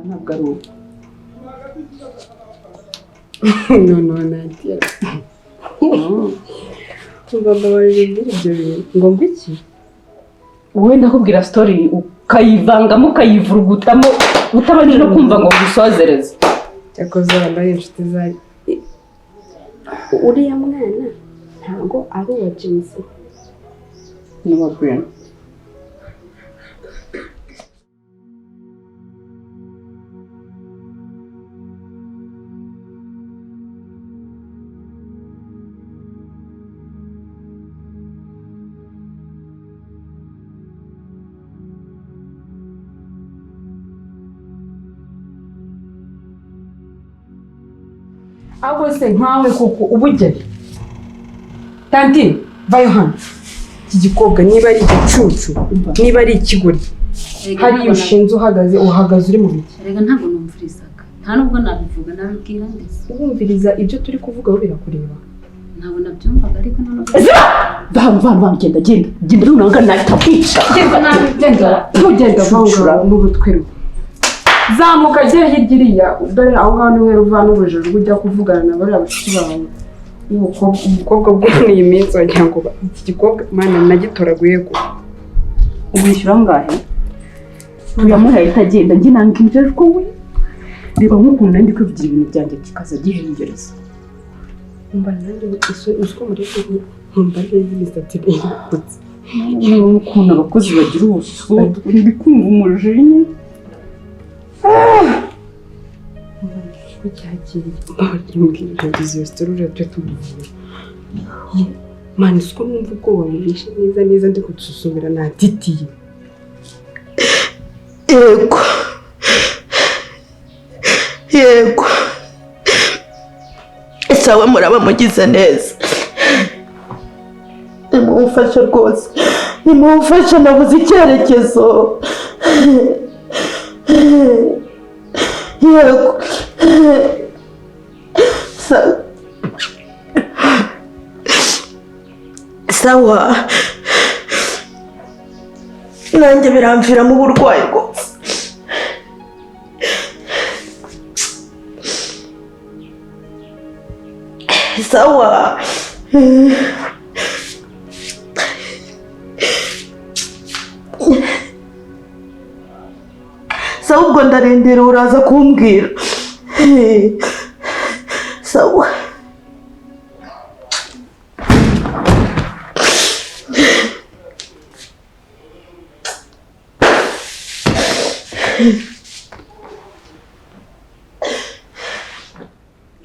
ntabwo ari ubu. No, nagiye. Mbaba barije ibyo bintu. Ngo mbiki? Wowe ndakubwira story ukayivangamo ukayivurugutamo utabanje no kumva ngo gusozereze. Yakoze abandi inshuti zari. Uriya mwana ntabwo ari uwa James. Ni wa Brian. Abo se nkawe kuko ubugeni. Tanti, vayo hano. Iki gikobwa niba ari igicucu, niba ari ikigori. Hari ushinze uhagaze uri mu biki. Rega ntabwo numvirizaga. Nta nubwo nabivuga nabibwira ndetse. Wumviriza ibyo turi kuvugaho birakureba. Ntabwo nabyumvaga ariko Bam genda runanga natakwica. Ntugenda vangura n'urutwe. Zamuka je hirya dore aho ngaho niwe ruvana ubujuru ujya kuvugana na bari abashiki bawe. Umukobwa bwo ni iminsi wagira ngo iki gikobwa mana nagitoraguye ko. Ubishyura ngahe? Uyamuhaye itagenda njye nangije ko we. Reba nk'ukuntu ndi kwivugira ibintu byanjye kikaza gihengereza. Mba nanjye usko muri nkumva neza imisatsi irengutse. N'ukuntu abakozi bagira ubusuku ndi kumva umujinya. Kucyakira mbabwira izo story ryo tumuvuye. Mani usko numva ubwoba murishe neza ndi kutusumira na titi. Yego. Esawe muraba mugize neza. Nimufasha rwose. Nimufasha nabuze icyerekezo. Yego. Sawa. Nanjye biramvira mu burwayi rwose. Sawa. Sawa ubwo ndarendera uraza kumbwira. Sawa.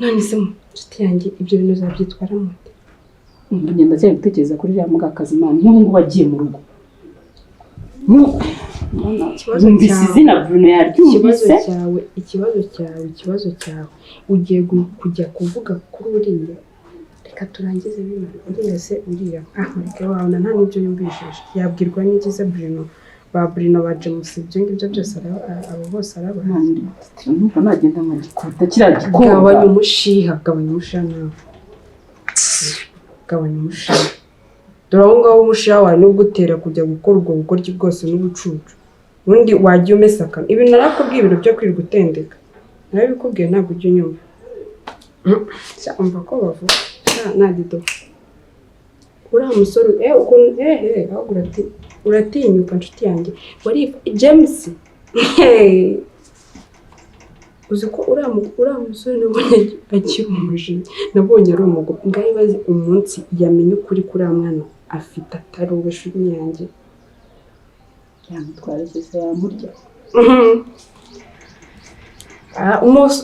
None se nshuti yanjye ibyo bintu zabyitwara mute? Ngenda cyane gutekereza kuri ya mugakazi Imana nk'ubu ngo bagiye mu rugo. Izina Bruno yaryumvise. Ikibazo cyawe ugiye kujya kuvuga kuri uriya. Reka turangize bino. Uriya se uriya. Reka wabona nta n'ibyo yumvishije. Yabwirwa n'ikize Bruno. Ba Bruno ba James ibyo ngibyo byose abo bose arabahandi. Nuko nagenda mu gikuta kiragikora. Gabanya umushiha nawe. Gabanya umushiha. Dore aho ngaho umushiha wawe no gutera kujya gukora ubwo bukoryi bwose n'ubucucu. Undi wagiye umesaka. Ibi narakubwiye ibintu byo kwiri gutendeka. Nawe bikubwiye ntabwo ujye unyumva. Umva ko bavuga. Nadido. Uriya musore ukuntu ahubwo uratinyuka nshuti yanjye. Wari James. Uzi ko uriya musore nabonye akiri umujinya. Nabonye ari umugabo. Ngaho bazi umunsi yamenye ukuri kuri uriya mwana afite atari uwe shuri yanjye. Yamutwara cyose yamurya.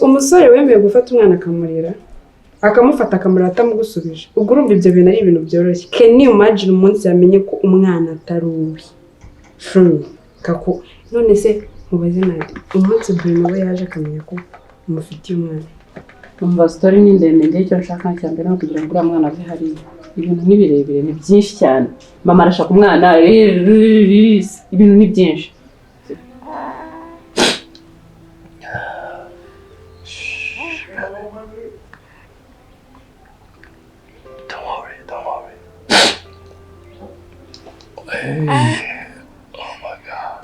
Umusore wemeye gufata umwana akamurera. Akamufata akamurata atamugusubije. Ubwo urumva ibyo bintu ari ibintu byoroshye. Can you imagine umunsi yamenye ko umwana atari uwe? Kako none se mubaze nande umunsi Bruno we yaje akamenya ko umufitiye umwana. Umva story ni ndende icyo nshaka cyane no kugira ngo uriya mwana ave hari ibintu ni birebire ni byinshi cyane. Mama arashaka umwana ibintu ni byinshi. Hey. Oh my God.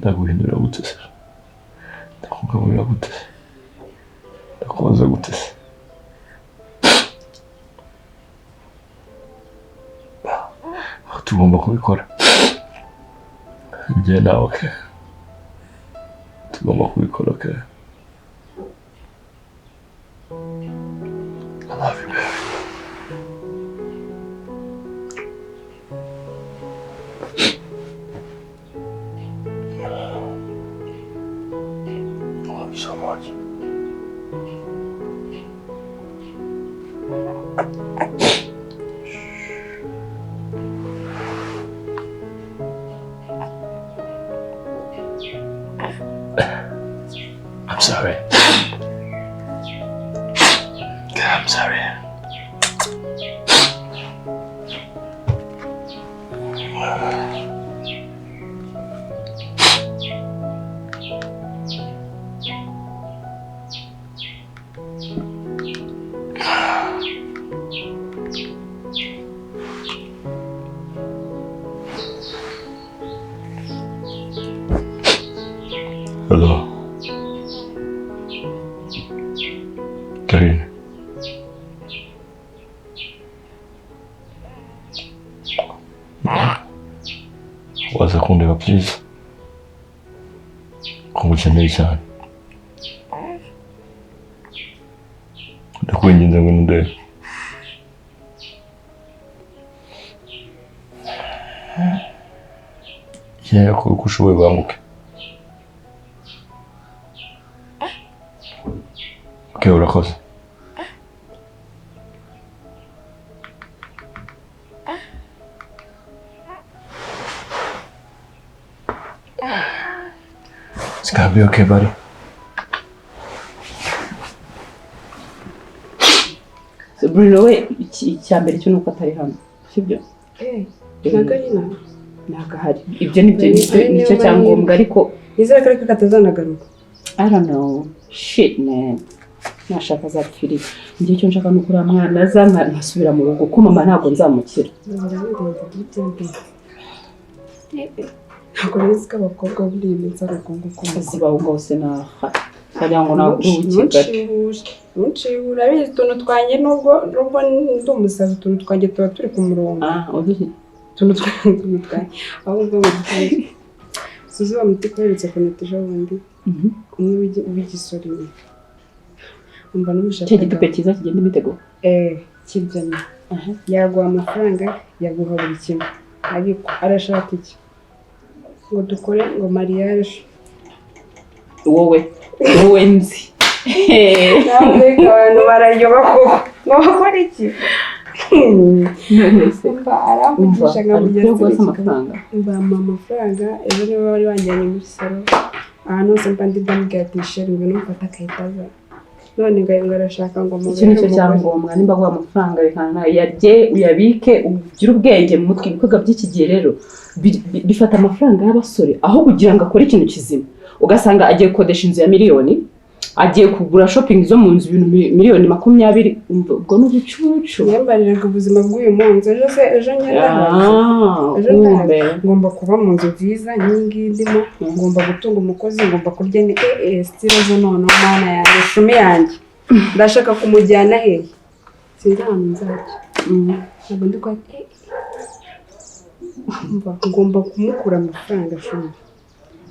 ndaguhindura gute se ndakugaburira gute ndakubaza gute se tugomba kubikora njye nawe okay tugomba kubikora okay I love you, baby. I love you so much. I'm sorry. I'm sorry. Hello. Karine. Waza kundeba please. Kungukeneye cyane. Ndakwinginze ngo ndebe. Yeah, ko ushoboye banguke. Okay, urakoze. It's gonna be okay, buddy. So Bruno we icyambere cyo nuko atari hano. Sibyo? Nagarina. Nagahari. Ibyo nicyo cyangombwa ariko izere ko katazanagaruka. I don't know. Shit man. Nashaka za fili. Ngiye cyo nshaka nukuri amwana azana nasubira mu rugo ko mama ntago nzamukira. Ntabwo nzi ko abakobwa buri iminsi ari ukungu zibaho ngose na kandi ngo nagukigali. Ntucibura bizi tuntu twanjye nubwo ndi umusazi tuntu twanjye tuba turi ku murongo. Uduhe tuntu twanjye ahubwo ngo dutari Suzu bamuti kweretse koneteje wundi. Umwe w'igisori. Umva n'umushaka. Cyo gidupe cyiza kigenda imitego. Kibyanye. Yaguha amafaranga yaguha buri kimwe. Ariko arashaka iki? Ngo dukore ngo mariage. Wowe nzi. Nawe abantu bararyoba koko. Ngo bakore iki? None se aravugisha ngamugeze amafaranga. Mama amafaranga ejo niba bari banjyanye muri salo. Ahantu hose mba ndi bamubwatisha ngo numfata kayitaza. None ngo arashaka ngo iki nicyo cyangombwa nimba guha amafaranga rekana yarye uyabike ugira ubwenge mu mutwe ibikorwa by'iki gihe rero bifata amafaranga y'abasore aho kugira ngo akore ikintu kizima ugasanga agiye gukodesha inzu ya miliyoni agiye kugura shopping zo mu nzu ibintu miliyoni 20 ubwo n'ubucucu yambariraga ubuzima bw'uyu munsi ejo ngomba kuba mu nzu nziza nyingi ndimo ngomba gutunga umukozi ngomba kurya ni style zo none mana yanjye shumi yanjye ndashaka kumujyana hehe sinzana nzajya ntabwo ndi kwa ngomba kumukura amafaranga shumi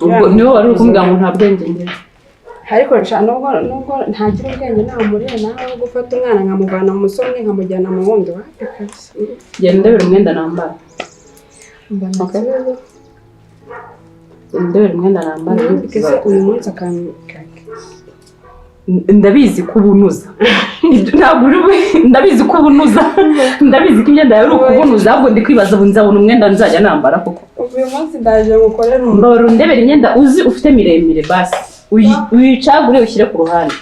ubwo niwe wari ukumbwira ngo nta bwenge ngira ariko nubwo ntagira ubwenge nta muriye nawe gufata umwana nkamuvana mu musore nkamujyana mu wundi wate kabisa genda ndebera umwenda nambara ndebera umwenda nambara bikese uyu munsi akantu ndabizi ko ubunuza ntabwo ndabizi ko ubunuza ndabizi ko imyenda yari ukubunuza ahubwo ndi kwibaza ubu nzabona umwenda nzajya nambara koko uyu munsi ndaje gukorera mboro ndebera imyenda uzi ufite miremire basi uyicagure ushyire ku ruhande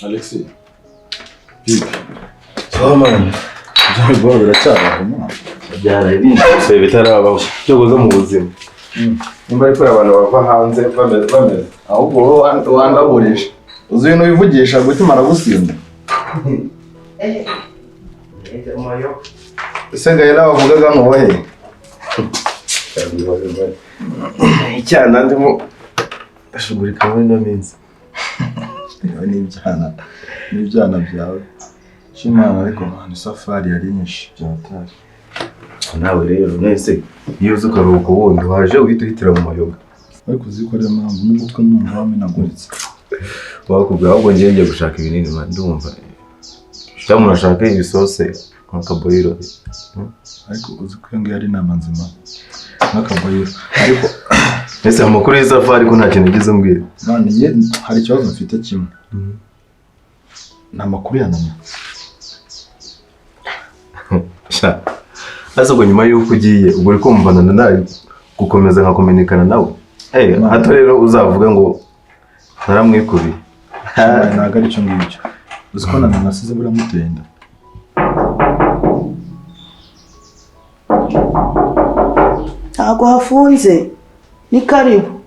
Alexi. Saman. Byari bwo biracyaba mama. Byara ibintu se bitarabaho cyo guza mu buzima. Nimba ariko abantu bava hanze bameze. Ahubwo wandaburije. Uzi ibintu bivugisha gutuma aragusinda. Usengaye n'abavugaga ngo wohe icyana ndimo ndashugurika muri ino minsi. N'ibyana byawe Shimana ariko ni safari yari nyinshi byatari. Nawe rero nese iyo uzi ukaruhuka ubundi waje uhitira mu mayoga ariko uzikorera mpamvu n'umutwe numva wamenaguritse. Wakubwira ahubwo ngiye gushaka ibinini ndumva cyangwa murashaka ibisose nk'akaboyiro ariko uzi ko ngo yari inama nzima nk'akaboyiro ariko ese amakuru y'isafari ko nta kintu ngize mbwira. None hari ikibazo mfite kimwe nta makuru yanamye. Ase ubwo nyuma y'uko ugiye ubwo uri kumvana nawe gukomeza nkakomenikana nawe hato rero uzavuga ngo naramwikubiye. Ntabwo ari cyo ngicyo uzi ko nasize buramutenda. ntabwo hafunze ni karibu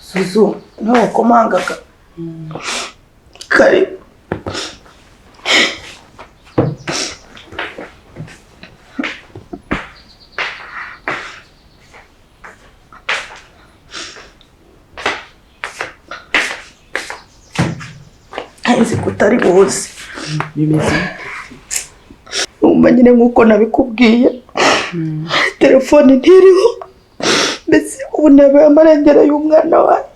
Suzu no komangaga karibu. Nzi kutari buzi bimeze umva nyine nk'uko nabikubwiye telefone ntiriho mbese ubu nabaye amarengero y'umwana wanjye.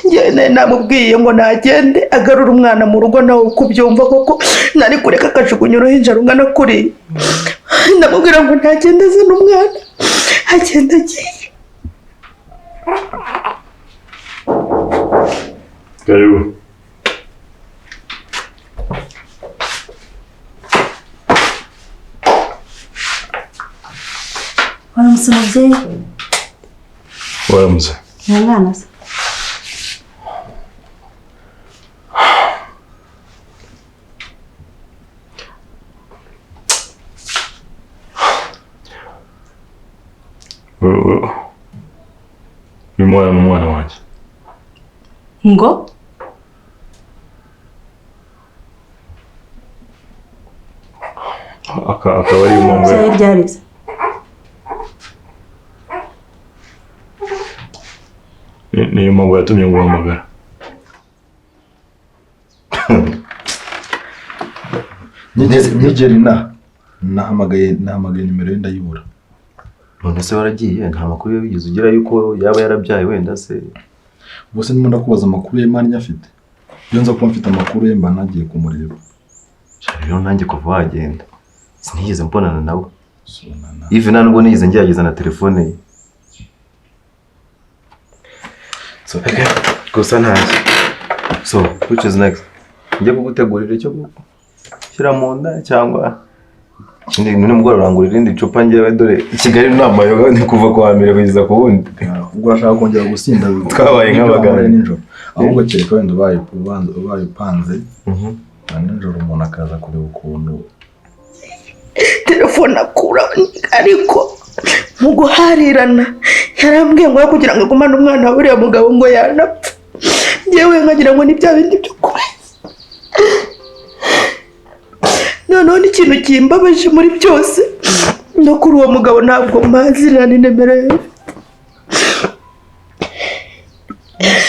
Njyewe namubwiye ngo nagende agarura umwana mu rugo nawe kubyumva koko nari kureka akajugunya uruhinja rungana kuriya. Ndamubwira ngo ntagende azana umwana agenda agiye. Karibu. Waramutse mubyeyi. Waramutse. Mwana se. Uyu mwana wanjye. Ngo? Akaba ari umwe. Byari byarize. Niyo mpamvu yatumye nguhamagara. Nigeri nahamagaye nimero ye ndayibura. None se waragiye nta makuru yabigize ugira yuko yaba yarabyaye wenda se. Ubwo se ndimo ndakubaza amakuru ye mani afite. Iyo nza kuba mfite amakuru ye mba nagiye kumureba. Rero nanjye kuva wagenda sinigeze mbonana nawe. Even nubwo nigeze ngerageza na telefone ye. So okay, gusa ntaje. So which is next? Njye kugutegurira icyo shyira mu nda cyangwa ikindi nimugora urangura irindi cupa njyewe dore i Kigali n'amayoga ni kuva kwa mbere kugeza ku wundi. Ubwo urashaka kongera gusinda twabaye nk'abaganga nijoro. Ahubwo kereka wenda ubayipanze nijoro umuntu akaza kureba ukuntu telefone akura ariko mu guharirana yarambwiye ngo kugira ngo agumane umwana wa buriya mugabo ngo yanapfa. Njyewe nkagira ngo ni bya bindi byo kuba. Noneho n'ikintu kimbabaje muri byose no kuri uwo mugabo ntabwo mpazi na nimero ye.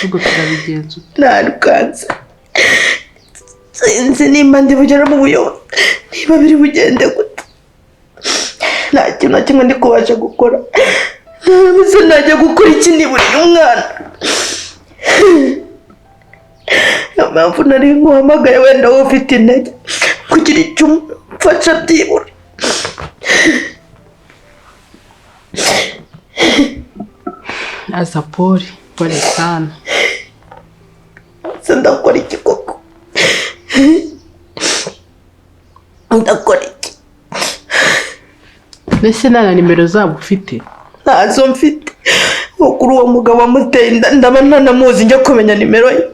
Ubwo turabigenza narukanze sinzi nimba ndi bugera mu buyobozi niba biri bugende gute. Nta kintu na kimwe ndi kubasha gukora. Narabize najya gukora iki niburiye umwana. Niyo mpamvu nari nguhamagaye wenda wowe ufite intege kugira icyo umfasha byibura. asa pole sana. Ndakora iki koko? Ndakora iki? Mbese nta nimero zabo ufite? Ntazo mfite. Kuri uwo mugabo wamuteye inda ndaba ntanamuzi njya kumenya nimero ye.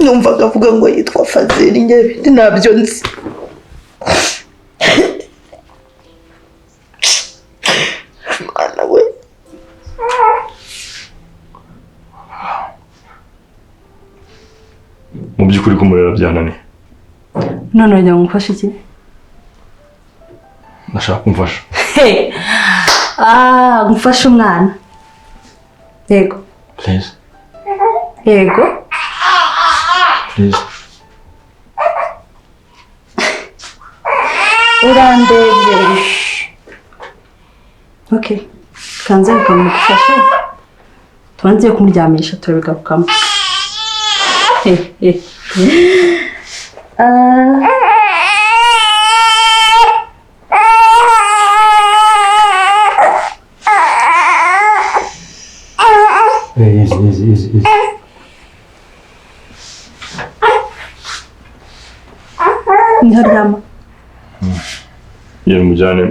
Numvaga avuga ngo yitwa Fazili njye ntabyo nzi. Mwana we. by'ukuri kumurera byananiye. none ujya ngufasha iki? Ndashaka kumfasha. Ngufasha umwana. Yego. Please. Yego. Please. Urandebye. Okay. Kanze ukamufasha. Tuanze kumuryamisha turabigakamo. Easy. Ntiharyama. Yari mujyane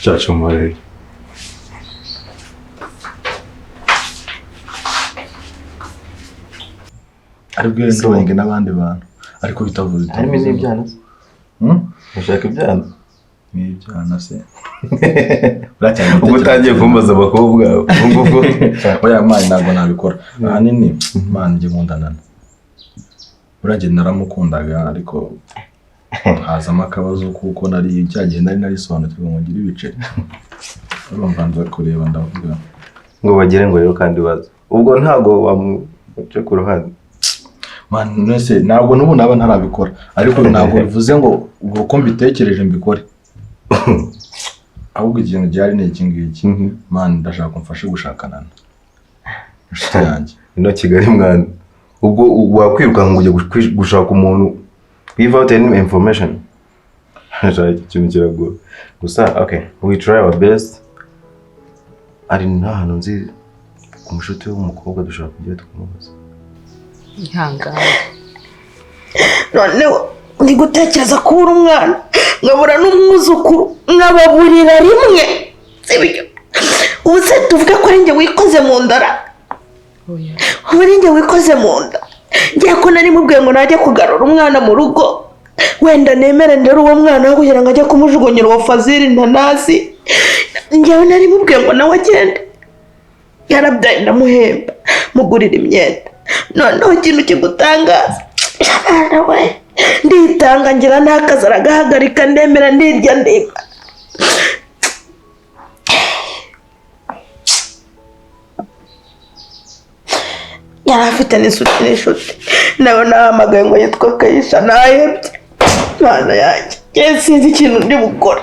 cyacu mu barere. aribwo ndonge n'abandi bantu ariko bitavuze harimo n'ibyana se ushaka ibyana n'ibyana se ubwo utangiye kumbaza abakobwa ubwo oya mani ntabwo nabikora ahanini mani njye nkundana uragenda naramukundaga ariko hazamo akabazo kuko nari cyagenda narisobanukirwa ngo ngire ibiceri urumva nza kureba ndavuga ngo bagire ngo rero kandi baza ubwo ntago wamuce ku ruhande man nese ntabwo nubu naba ntarabikora ariko ntabwo bivuze ngo uko mbitekereje mbikore ahubwo ikintu cyari ni iki ngiki man ndashaka kumfasha gushakana inshuti yanjye ino Kigali mwana ubwo wakwiruka ngo ujye gushaka umuntu without any information haje ikintu kiragora gusa okay we try our best ari n'ahantu nzi umushuti w'umukobwa dushaka kujya tukumubaza ihangane none ndi gutekereza kubura umwana nkabura n'umwuzukuru nkababurira rimwe sibyo ubu se tuvuge ko ari njye wikoze mu ndara ubu ari njye wikoze mu nda ngiye ko nari mubwiye ngo najye kugarura umwana mu rugo wenda nemere ndera uwo mwana kugira ngo ajye kumujugunyira uwo Fazili Ntanasi njyewe nari mubwiye ngo nawe agende yarabyaye ndamuhemba mugurira imyenda noneho ikintu kigutangaza we nditanga ngira n'akazi aragahagarika ndemera ndirya ndimba yari afite n'inshuti nawe nahamagaye ngo yitwa Kayisha nahebye mwana yanjye sinzi ikintu ndi bukora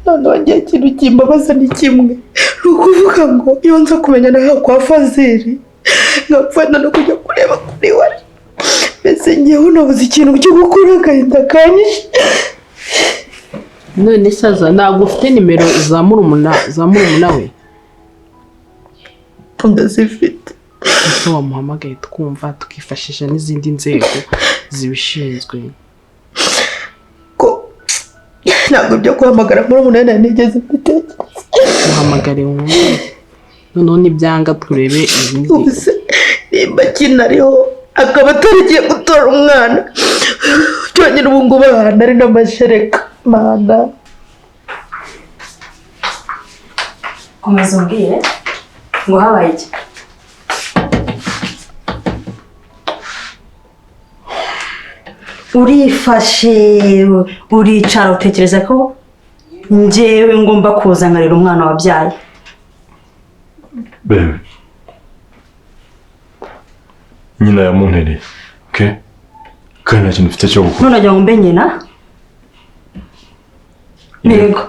noneho ngiye ikintu kimbabaza ni kimwe ni ukuvuga ngo iyo nza kumenya nawe kwa Fazili nkapfana no kujya kureba kuri we mbese ngewe nabuze ikintu cyo gukora agahinda kanyishe none saza ntabwo ufite nimero za murumuna we ndazifite ese wamuhamagaye twumva tukifashisha n'izindi nzego zibishinzwe ko ntabwo byo guhamagara murumuna we nigeze mbitekereza muhamagare wumve noneho nibyanga turebe izindi ubuse nimba kinariho akaba atarigiye gutora umwana cyonyine ubu ngubu ahantu ari n'amashereka mana Komeza umbwire ngo habaye iki? Urifashe uricara utekereza ko njyewe ngomba kuza nkarera umwana wabyaye. Bebe nyina yamuntereye okay kandi nta kintu mfite cyo gukora None ajya ngo mbe nyina? Yego.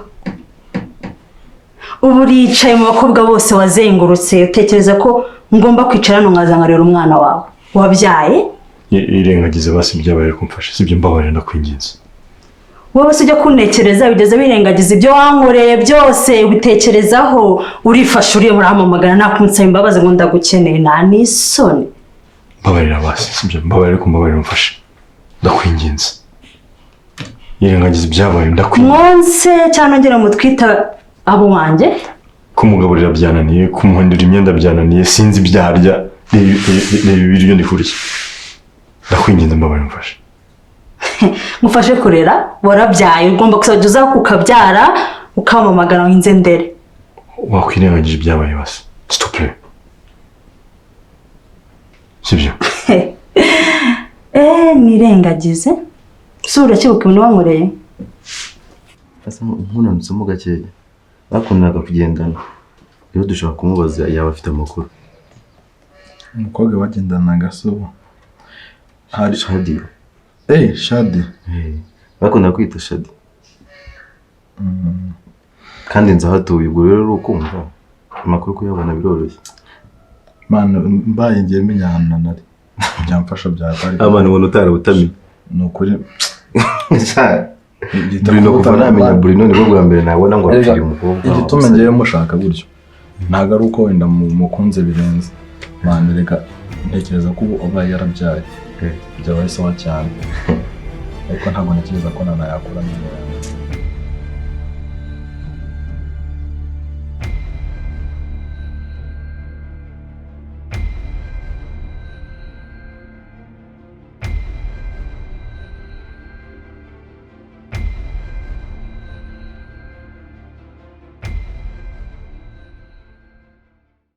Ubu uricaye mu bakobwa bose wazengurutse utekereza ko ngomba kwicara hano nkaza nkarera umwana wawe wabyaye? Irengagize basi byabaye kumfasha sibyo mbabarira ndakwinginze. Wowe se ujya kunekereza bigeze birengagiza ibyo wankoreye byose ubitekerezaho urifashe uriye murahamamagara nakunsaba imbabazi ngo ndagukeneye nta n'isoni. Mbabarira basi sibyo mbabarira ko mbabarira umfashe ndakwinginze. Irengagize byabaye ndakwinginze. Mwonse cyane ngera mutwita abo wanjye kumugaburira byananiye kumuhindura imyenda byananiye sinzi byarya ibiryo ndikurya. Ndakwinginze mbabarira umfashe. Mufashe kurera warabyaye ugomba kuzajya uza kukabyara ukamamagara ngo inze ndere. Wakwirengagije byabaye basi stop it. sibyo? Nirengagize si urakibuka ibintu wankoreye? asa nkunanutsemo gakeya bakundaga kugendana rero dushaka kumubaza yaba afite amakuru. Umukobwa bagendanaga so hari Shadi. Shadi. Bakunda kwita Shadi. Kandi nza hatuye ubwo rero ukumva amakuru kuyabona biroroshye. Man mbaye ngiye menya ahantu nari. Byamfasha byatari. Abantu ubona utarabutamiye. Nukuri. Bruno kuva namenya Bruno nibwo bwa mbere nabona ngo apfiriye umukobwa. Igituma ngiye mushaka gutyo. Ntago ari uko wenda mukunze birenze. Man reka ntekereza ko ubaye yarabyaye. Byabaye sawa cyane. Ariko ntabwo ntekereza ko nana yakura neza.